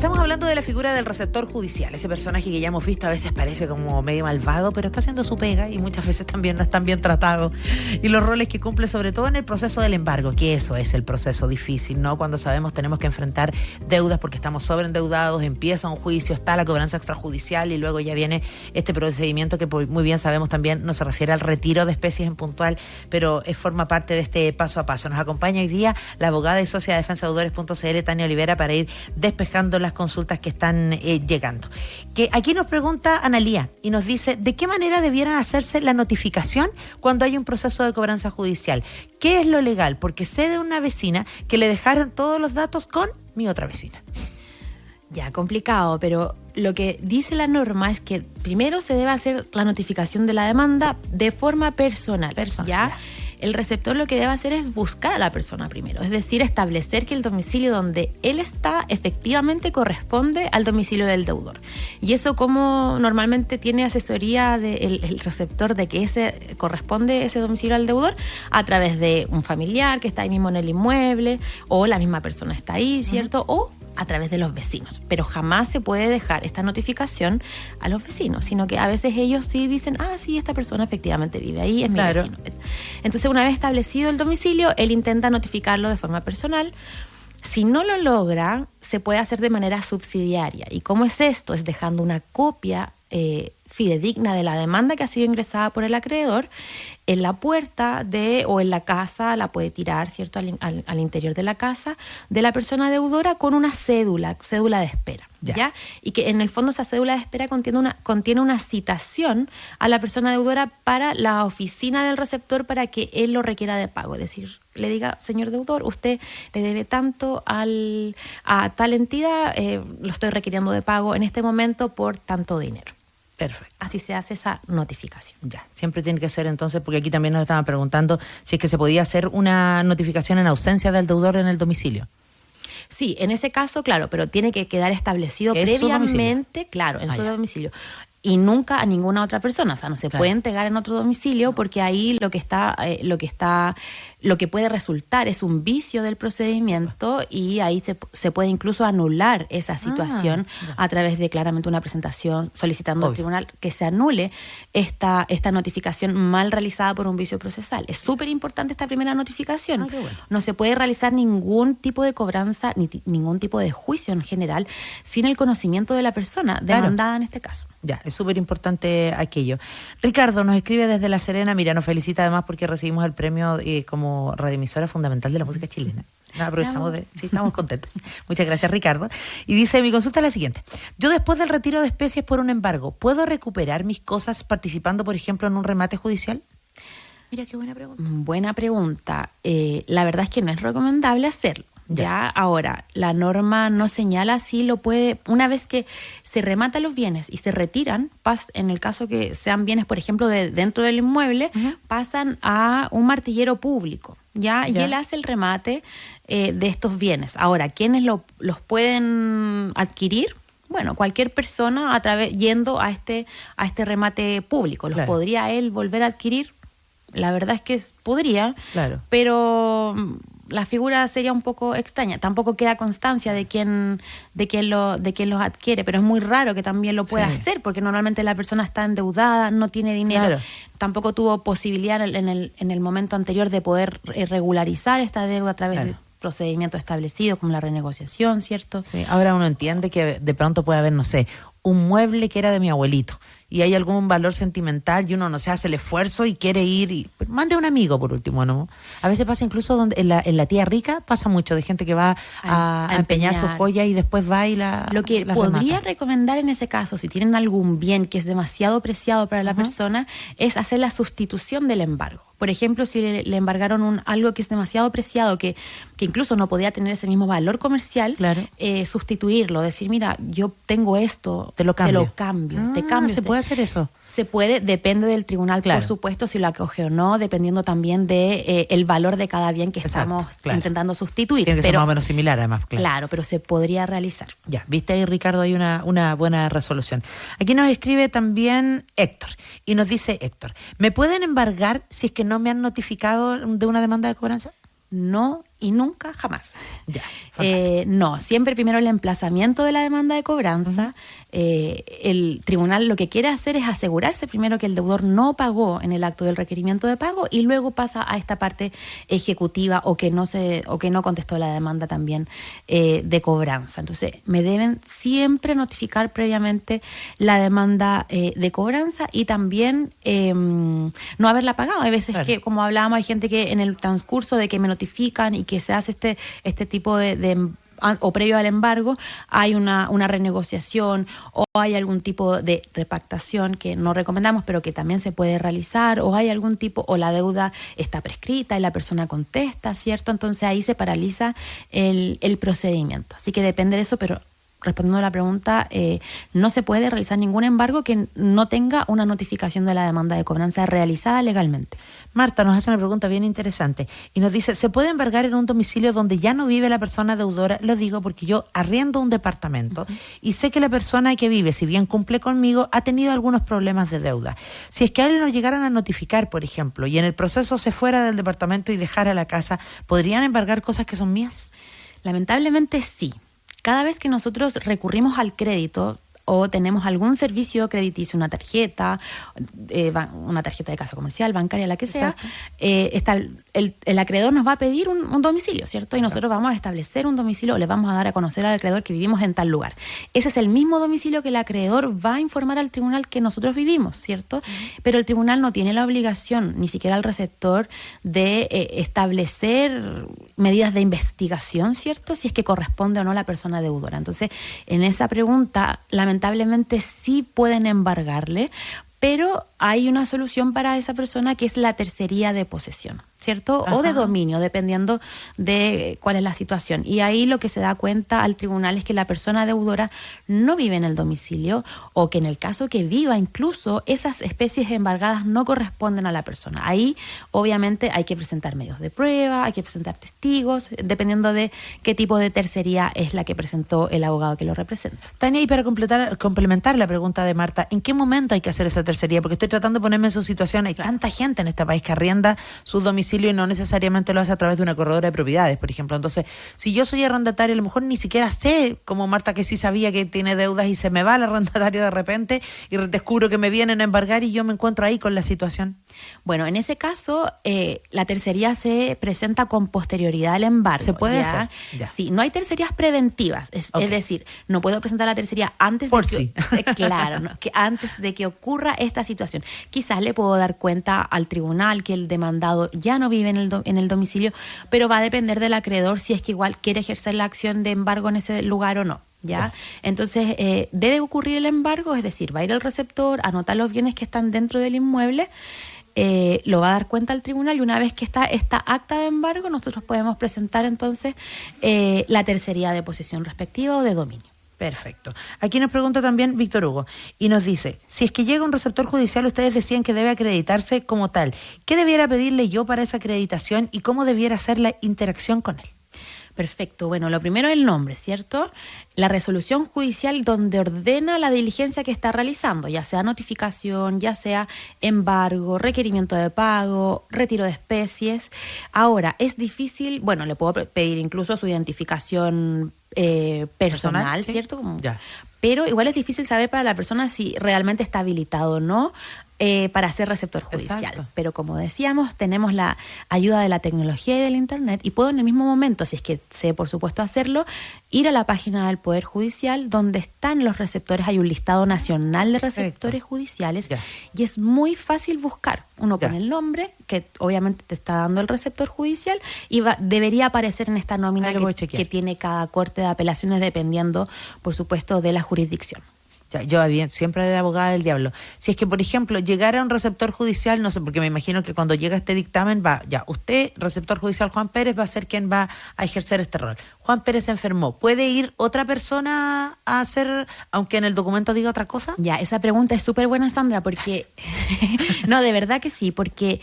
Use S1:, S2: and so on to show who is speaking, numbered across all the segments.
S1: Estamos hablando de la figura del receptor judicial, ese personaje que ya hemos visto a veces parece como medio malvado, pero está haciendo su pega y muchas veces también no están bien tratados. Y los roles que cumple, sobre todo en el proceso del embargo, que eso es el proceso difícil, ¿no? Cuando sabemos tenemos que enfrentar deudas porque estamos sobreendeudados, empieza un juicio, está la cobranza extrajudicial y luego ya viene este procedimiento que muy bien sabemos también no se refiere al retiro de especies en puntual, pero forma parte de este paso a paso. Nos acompaña hoy día la abogada y socia de defensadeudores.cl, Tania Olivera, para ir despejando las consultas que están llegando. Que aquí nos pregunta Analía y nos dice, ¿de qué manera debieran hacerse la notificación cuando hay un proceso de cobranza judicial? ¿Qué es lo legal? Porque sé de una vecina que le dejaron todos los datos con mi otra vecina.
S2: Ya, complicado, pero lo que dice la norma es que primero se debe hacer la notificación de la demanda de forma personal. ¿Ya? El receptor lo que debe hacer es buscar a la persona primero, es decir, establecer que el domicilio donde él está efectivamente corresponde al domicilio del deudor. Y eso, como normalmente tiene asesoría el receptor de que ese corresponde ese domicilio al deudor, a través de un familiar que está ahí mismo en el inmueble, o la misma persona está ahí, ¿cierto? O a través de los vecinos, pero jamás se puede dejar esta notificación a los vecinos, sino que a veces ellos sí dicen, sí, esta persona efectivamente vive ahí, es mi vecino. Entonces, una vez establecido el domicilio, él intenta notificarlo de forma personal. Si no lo logra, se puede hacer de manera subsidiaria. ¿Y cómo es esto? Es dejando una copia fidedigna de la demanda que ha sido ingresada por el acreedor en la puerta o en la casa, la puede tirar, ¿cierto?, al interior de la casa de la persona deudora con una cédula de espera. ¿Ya? Y que en el fondo esa cédula de espera contiene una citación a la persona deudora para la oficina del receptor para que él lo requiera de pago. Es decir, le diga, señor deudor, usted le debe tanto a tal entidad, lo estoy requiriendo de pago en este momento por tanto dinero.
S1: Perfecto.
S2: Así se hace esa notificación.
S1: Ya, siempre tiene que ser entonces, porque aquí también nos estaban preguntando si es que se podía hacer una notificación en ausencia del deudor en el domicilio.
S2: Sí, en ese caso, claro, pero tiene que quedar establecido previamente, claro, en su domicilio. Y nunca a ninguna otra persona, o sea, no se puede entregar en otro domicilio porque ahí lo que puede resultar es un vicio del procedimiento y ahí se puede incluso anular esa situación a través de claramente una presentación solicitando al tribunal que se anule esta notificación mal realizada por un vicio procesal. Es súper importante esta primera notificación. No se puede realizar ningún tipo de cobranza ni ningún tipo de juicio en general sin el conocimiento de la persona demandada en este caso.
S1: Ya, es súper importante aquello. Ricardo nos escribe desde La Serena, mira, nos felicita además porque recibimos el premio como radioemisora fundamental de la música chilena. Aprovechamos sí, estamos contentos. Muchas gracias, Ricardo. Y dice, mi consulta es la siguiente. Yo después del retiro de especies por un embargo, ¿puedo recuperar mis cosas participando, por ejemplo, en un remate judicial? Mira, qué buena pregunta.
S2: Buena pregunta. La verdad es que no es recomendable hacerlo. Ya, ahora, la norma no señala si lo puede, una vez que se rematan los bienes y se retiran, en el caso que sean bienes, por ejemplo, dentro del inmueble, pasan a un martillero público, ¿ya? Y él hace el remate de estos bienes. Ahora, ¿quiénes los pueden adquirir? Bueno, cualquier persona yendo a este remate público. ¿Los podría él volver a adquirir? La verdad es que podría, pero la figura sería un poco extraña. Tampoco queda constancia de quién los adquiere, pero es muy raro que también lo pueda hacer, porque normalmente la persona está endeudada, no tiene dinero, tampoco tuvo posibilidad en el momento anterior de poder regularizar esta deuda a través de procedimientos establecidos como la renegociación, ¿cierto? Sí.
S1: Ahora uno entiende que de pronto puede haber, no sé, un mueble que era de mi abuelito y hay algún valor sentimental y uno, no sé, hace el esfuerzo y quiere ir y mande a un amigo por último, ¿no? A veces pasa incluso en la tía rica, pasa mucho de gente que va a empeñar su joya y después va y
S2: Lo que podría recomendar en ese caso, si tienen algún bien que es demasiado preciado para la persona, es hacer la sustitución del embargo. Por ejemplo, si le embargaron algo que es demasiado preciado, que incluso no podía tener ese mismo valor comercial, sustituirlo, decir, mira, yo tengo esto, te lo cambio.
S1: ¿Se puede hacer eso?
S2: Se puede, depende del tribunal, por supuesto, si lo acoge o no, dependiendo también de el valor de cada bien que estamos intentando sustituir.
S1: Tiene que ser más o menos similar, además.
S2: Claro, pero se podría realizar.
S1: Ya, viste ahí, Ricardo, hay una buena resolución. Aquí nos escribe también Héctor, y nos dice Héctor, ¿me pueden embargar si es que no me han notificado de una demanda de cobranza?
S2: No y nunca, jamás.
S1: Ya,
S2: no, siempre primero el emplazamiento de la demanda de cobranza. El tribunal lo que quiere hacer es asegurarse primero que el deudor no pagó en el acto del requerimiento de pago y luego pasa a esta parte ejecutiva o que no contestó la demanda también de cobranza. Entonces, me deben siempre notificar previamente la demanda de cobranza y también no haberla pagado. Hay veces que, como hablábamos, hay gente que en el transcurso de que me notifican y que se hace este tipo o previo al embargo, hay una renegociación o hay algún tipo de repactación que no recomendamos, pero que también se puede realizar, o hay algún tipo, o la deuda está prescrita y la persona contesta, ¿cierto? Entonces ahí se paraliza el procedimiento. Así que depende de eso, pero respondiendo a la pregunta, no se puede realizar ningún embargo que no tenga una notificación de la demanda de cobranza realizada legalmente.
S1: Marta nos hace una pregunta bien interesante y nos dice, ¿se puede embargar en un domicilio donde ya no vive la persona deudora? Lo digo porque yo arriendo un departamento y sé que la persona que vive, si bien cumple conmigo, ha tenido algunos problemas de deuda. Si es que a él nos llegaran a notificar, por ejemplo, y en el proceso se fuera del departamento y dejara la casa, ¿podrían embargar cosas que son mías?
S2: Lamentablemente sí. Cada vez que nosotros recurrimos al crédito o tenemos algún servicio crediticio, una tarjeta de casa comercial, bancaria, la que sea, el acreedor nos va a pedir un domicilio, ¿cierto? Y nosotros vamos a establecer un domicilio, o le vamos a dar a conocer al acreedor que vivimos en tal lugar. Ese es el mismo domicilio que el acreedor va a informar al tribunal que nosotros vivimos, ¿cierto? Pero el tribunal no tiene la obligación, ni siquiera el receptor, de establecer medidas de investigación, ¿cierto? Si es que corresponde o no la persona deudora. Entonces, en esa pregunta, lamentablemente sí pueden embargarle, pero hay una solución para esa persona que es la tercería de posesión, ¿cierto? Ajá. O de dominio, dependiendo de cuál es la situación. Y ahí lo que se da cuenta al tribunal es que la persona deudora no vive en el domicilio, o que en el caso que viva incluso, esas especies embargadas no corresponden a la persona. Ahí obviamente hay que presentar medios de prueba, hay que presentar testigos, dependiendo de qué tipo de tercería es la que presentó el abogado que lo representa.
S1: Tania, y para complementar la pregunta de Marta, ¿en qué momento hay que hacer esa tercería? Porque estoy tratando de ponerme en su situación. Hay tanta gente en este país que arrienda sus domicilios y no necesariamente lo hace a través de una corredora de propiedades, por ejemplo. Entonces, si yo soy arrendatario, a lo mejor ni siquiera sé, como Marta, que sí sabía que tiene deudas y se me va el arrendatario de repente y descubro que me vienen a embargar y yo me encuentro ahí con la situación.
S2: Bueno, en ese caso, la tercería se presenta con posterioridad al embargo.
S1: ¿Se puede hacer?
S2: Ya. Sí, no hay tercerías preventivas. Es decir, no puedo presentar la tercería antes que antes de que ocurra esta situación. Quizás le puedo dar cuenta al tribunal que el demandado ya no vive en el domicilio, pero va a depender del acreedor si es que igual quiere ejercer la acción de embargo en ese lugar o no. ¿Ya? Entonces, debe ocurrir el embargo, es decir, va a ir el receptor, anotar los bienes que están dentro del inmueble, lo va a dar cuenta al tribunal, y una vez que está esta acta de embargo, nosotros podemos presentar entonces la tercería de posesión respectiva o de dominio.
S1: Perfecto. Aquí nos pregunta también Víctor Hugo y nos dice, si es que llega un receptor judicial, ustedes decían que debe acreditarse como tal. ¿Qué debiera pedirle yo para esa acreditación y cómo debiera ser la interacción con él?
S2: Perfecto. Bueno, lo primero es el nombre, ¿cierto? La resolución judicial donde ordena la diligencia que está realizando, ya sea notificación, ya sea embargo, requerimiento de pago, retiro de especies. Ahora, es difícil, bueno, le puedo pedir incluso su identificación personal, ¿sí? ¿Cierto?
S1: Ya.
S2: Pero igual es difícil saber para la persona si realmente está habilitado o no para ser receptor judicial.
S1: Exacto.
S2: Pero como decíamos, tenemos la ayuda de la tecnología y del internet, y puedo en el mismo momento, si es que sé por supuesto hacerlo, ir a la página del Poder Judicial donde están los receptores. Hay un listado nacional de receptores judiciales. Ya. Y es muy fácil buscar. Uno pone el nombre, que obviamente te está dando el receptor judicial, y debería aparecer en esta nómina que tiene cada corte de apelaciones, dependiendo por supuesto de la jurisdicción.
S1: Yo siempre de abogada del diablo. Si es que, por ejemplo, llegara un receptor judicial, no sé, porque me imagino que cuando llega este dictamen usted, receptor judicial Juan Pérez, va a ser quien va a ejercer este rol. Juan Pérez se enfermó. ¿Puede ir otra persona a hacer, aunque en el documento diga otra cosa?
S2: Ya, esa pregunta es súper buena, Sandra, porque no, de verdad que sí, porque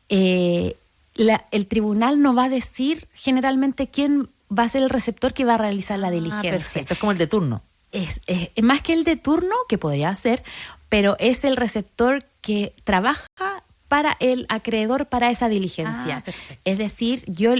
S2: el tribunal no va a decir generalmente quién va a ser el receptor que va a realizar la diligencia.
S1: Perfecto, es como el de turno.
S2: Es más que el de turno, que podría ser, pero es el receptor que trabaja para el acreedor para esa diligencia. Es decir, yo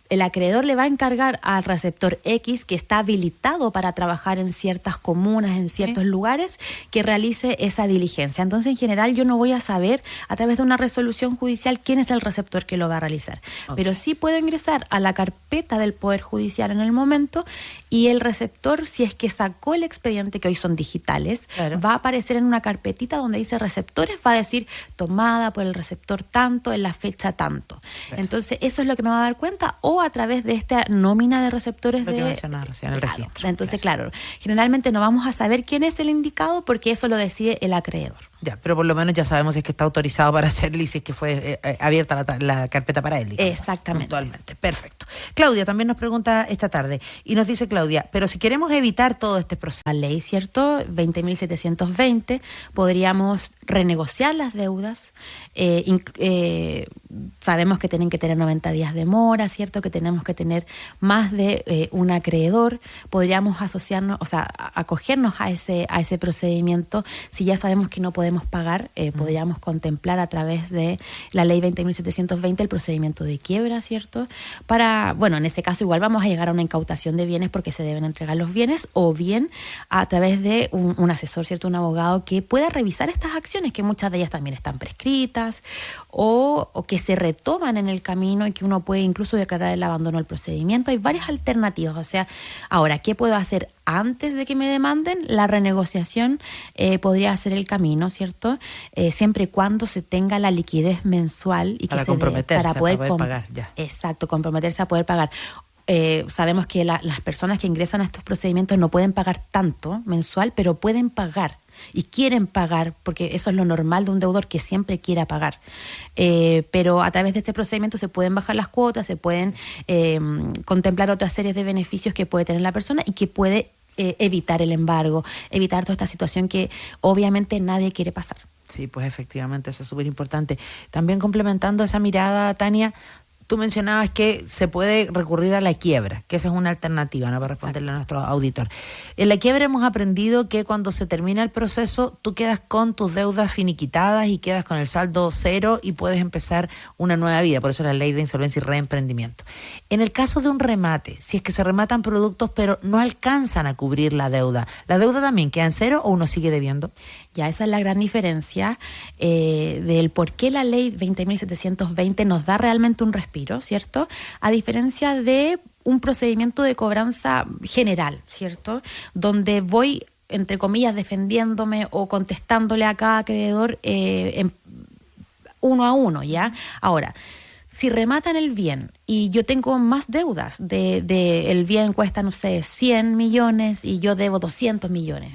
S2: el acreedor le va a encargar al receptor X, que está habilitado para trabajar en ciertas comunas, en ciertos lugares, que realice esa diligencia. Entonces, en general, yo no voy a saber a través de una resolución judicial quién es el receptor que lo va a realizar. Pero sí puedo ingresar a la carpeta del Poder Judicial en el momento, y el receptor, si es que sacó el expediente, que hoy son digitales, va a aparecer en una carpetita donde dice receptores, va a decir tomada por el receptor tanto, en la fecha tanto. Entonces, eso es lo que me va a dar cuenta, o a través de esta nómina de receptores
S1: lo que mencionaba recién, el registro.
S2: Entonces, claro, generalmente no vamos a saber quién es el indicado porque eso lo decide el acreedor.
S1: Ya, pero por lo menos ya sabemos si es que está autorizado para hacerlo y si es que fue abierta la carpeta para él. Digamos,
S2: exactamente.
S1: Puntualmente. Perfecto. Claudia también nos pregunta esta tarde y nos dice, Claudia, pero si queremos evitar todo este proceso.
S2: La ley, ¿cierto? 20.720, podríamos renegociar las deudas. Sabemos que tienen que tener 90 días de mora, ¿cierto? Que tenemos que tener más de un acreedor. Podríamos asociarnos, o sea, acogernos a ese procedimiento. Si ya sabemos que no podemos pagar, podríamos contemplar a través de la ley 20.720 el procedimiento de quiebra, ¿cierto? En ese caso igual vamos a llegar a una incautación de bienes porque se deben entregar los bienes, o bien a través de un asesor, ¿cierto? Un abogado que pueda revisar estas acciones, que muchas de ellas también están prescritas o que se retoman en el camino y que uno puede incluso declarar el abandono del procedimiento. Hay varias alternativas. O sea, ahora, ¿qué puedo hacer antes de que me demanden? La renegociación podría ser el camino, ¿cierto? Siempre y cuando se tenga la liquidez mensual y
S1: para
S2: que
S1: comprometerse,
S2: para poder
S1: pagar ya.
S2: Exacto, comprometerse a poder pagar. Sabemos que las personas que ingresan a estos procedimientos no pueden pagar tanto mensual, pero pueden pagar y quieren pagar, porque eso es lo normal de un deudor, que siempre quiera pagar. Pero a través de este procedimiento se pueden bajar las cuotas, se pueden contemplar otras series de beneficios que puede tener la persona y que puede evitar el embargo, evitar toda esta situación que obviamente nadie quiere pasar.
S1: Sí, pues efectivamente, eso es súper importante. También complementando esa mirada, Tania, tú mencionabas que se puede recurrir a la quiebra, que esa es una alternativa, ¿no? Para responderle a nuestro auditor. En la quiebra hemos aprendido que cuando se termina el proceso, tú quedas con tus deudas finiquitadas y quedas con el saldo cero y puedes empezar una nueva vida. Por eso la ley de insolvencia y reemprendimiento. En el caso de un remate, si es que se rematan productos pero no alcanzan a cubrir ¿la deuda también queda en cero o uno sigue debiendo?
S2: Ya, esa es la gran diferencia del por qué la ley 20.720 nos da realmente un respiro, ¿cierto? A diferencia de un procedimiento de cobranza general, ¿cierto? Donde voy, entre comillas, defendiéndome o contestándole a cada acreedor uno a uno, ¿ya? Ahora, si rematan el bien y yo tengo más deudas, el bien cuesta, no sé, 100 millones y yo debo 200 millones,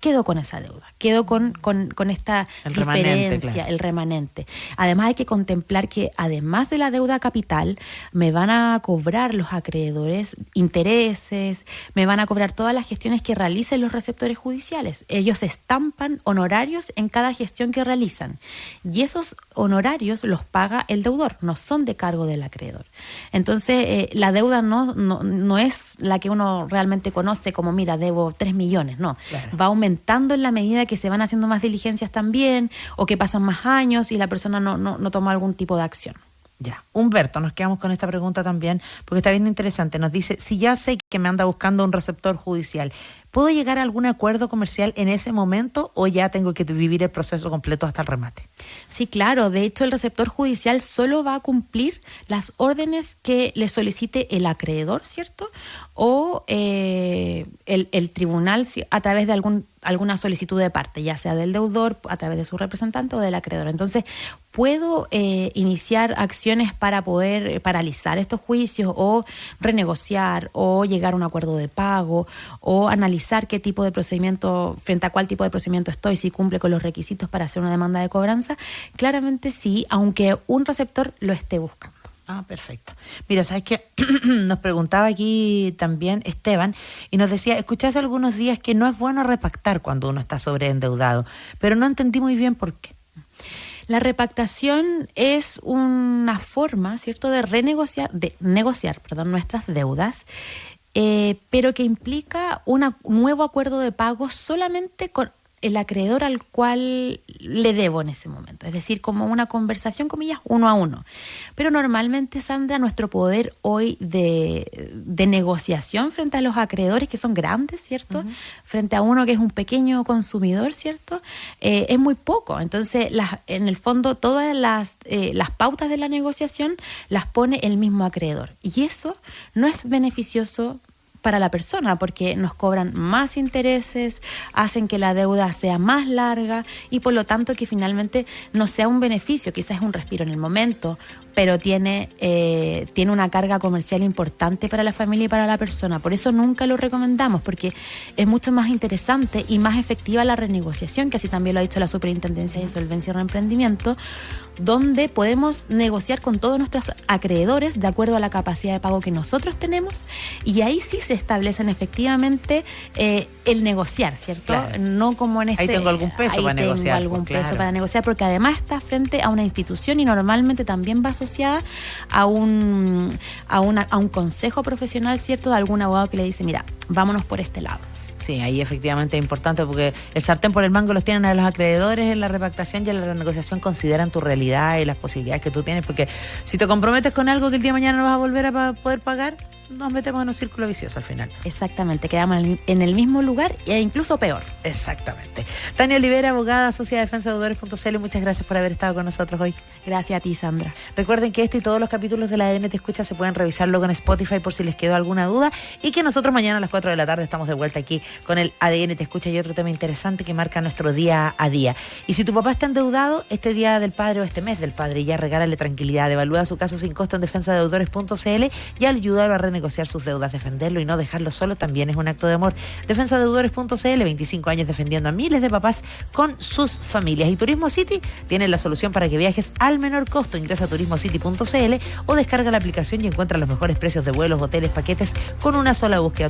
S2: quedo con esa deuda, quedo con esta diferencia, claro. El remanente. Además hay que contemplar que además de la deuda capital, me van a cobrar los acreedores intereses, me van a cobrar todas las gestiones que realicen los receptores judiciales. Ellos estampan honorarios en cada gestión que realizan y esos honorarios los paga el deudor, no son de cargo de la acreedor. Entonces, la deuda no es la que uno realmente conoce como, mira, debo 3 millones, no. Claro. Va aumentando en la medida que se van haciendo más diligencias también, o que pasan más años y la persona no toma algún tipo de acción.
S1: Ya, Humberto, nos quedamos con esta pregunta también, porque está bien interesante. Nos dice, si ya sé que me anda buscando un receptor judicial, ¿puedo llegar a algún acuerdo comercial en ese momento o ya tengo que vivir el proceso completo hasta el remate?
S2: Sí, claro. De hecho, el receptor judicial solo va a cumplir las órdenes que le solicite el acreedor, ¿cierto? O el tribunal a través de alguna solicitud de parte, ya sea del deudor, a través de su representante o del acreedor. Entonces, puedo iniciar acciones para poder paralizar estos juicios o renegociar o llegar a un acuerdo de pago o analizar qué tipo de procedimiento, frente a cuál tipo de procedimiento estoy, si cumple con los requisitos para hacer una demanda de cobranza. Claramente sí, aunque un receptor lo esté buscando.
S1: Ah, perfecto. Mira, ¿sabes qué? Nos preguntaba aquí también Esteban y nos decía, escuché hace algunos días que no es bueno repactar cuando uno está sobreendeudado, pero no entendí muy bien por qué.
S2: La repactación es una forma, ¿cierto?, de negociar nuestras deudas, pero que implica un nuevo acuerdo de pago solamente el acreedor al cual le debo en ese momento. Es decir, como una conversación, comillas, uno a uno. Pero normalmente, Sandra, nuestro poder hoy de negociación frente a los acreedores, que son grandes, ¿cierto? Uh-huh. Frente a uno que es un pequeño consumidor, ¿cierto? Es muy poco. Entonces, en el fondo, todas las pautas de la negociación las pone el mismo acreedor. Y eso no es beneficioso para la persona, porque nos cobran más intereses, hacen que la deuda sea más larga y por lo tanto que finalmente no sea un beneficio, quizás es un respiro en el momento, pero tiene una carga comercial importante para la familia y para la persona. Por eso nunca lo recomendamos, porque es mucho más interesante y más efectiva la renegociación, que así también lo ha dicho la Superintendencia de Insolvencia y Reemprendimiento, donde podemos negociar con todos nuestros acreedores de acuerdo a la capacidad de pago que nosotros tenemos, y ahí sí se establecen efectivamente el negociar, ¿cierto?
S1: Claro.
S2: No como en
S1: ahí tengo algún peso para negociar.
S2: Algún peso para negociar, porque además está frente a una institución y normalmente también va asociada a un consejo profesional, ¿cierto? De algún abogado que le dice, mira, vámonos por este lado.
S1: Sí, ahí efectivamente es importante porque el sartén por el mango los tienen a los acreedores en la repactación y en la renegociación consideran tu realidad y las posibilidades que tú tienes, porque si te comprometes con algo que el día de mañana no vas a volver a poder pagar, nos metemos en un círculo vicioso al final.
S2: Exactamente, quedamos en el mismo lugar e incluso peor.
S1: Exactamente. Tania Olivera, abogada, socia de defensa de deudores.cl, muchas gracias por haber estado con nosotros hoy.
S2: Gracias a ti, Sandra.
S1: Recuerden que este y todos los capítulos de la ADN Te Escucha se pueden revisar luego en Spotify por si les quedó alguna duda, y que nosotros mañana a las 4 de la tarde estamos de vuelta aquí con el ADN Te Escucha y otro tema interesante que marca nuestro día a día. Y si tu papá está endeudado, este día del padre o este mes del padre, ya regálale tranquilidad, evalúa su caso sin costo en defensadeudores.cl y al ayudarlo a renegociar sus deudas, defenderlo y no dejarlo solo también es un acto de amor. Defensadeudores.cl, 25 años defendiendo a miles de papás con sus familias. Y Turismo City tiene la solución para que viajes al menor costo. Ingresa a turismocity.cl o descarga la aplicación y encuentra los mejores precios de vuelos, hoteles, paquetes con una sola búsqueda.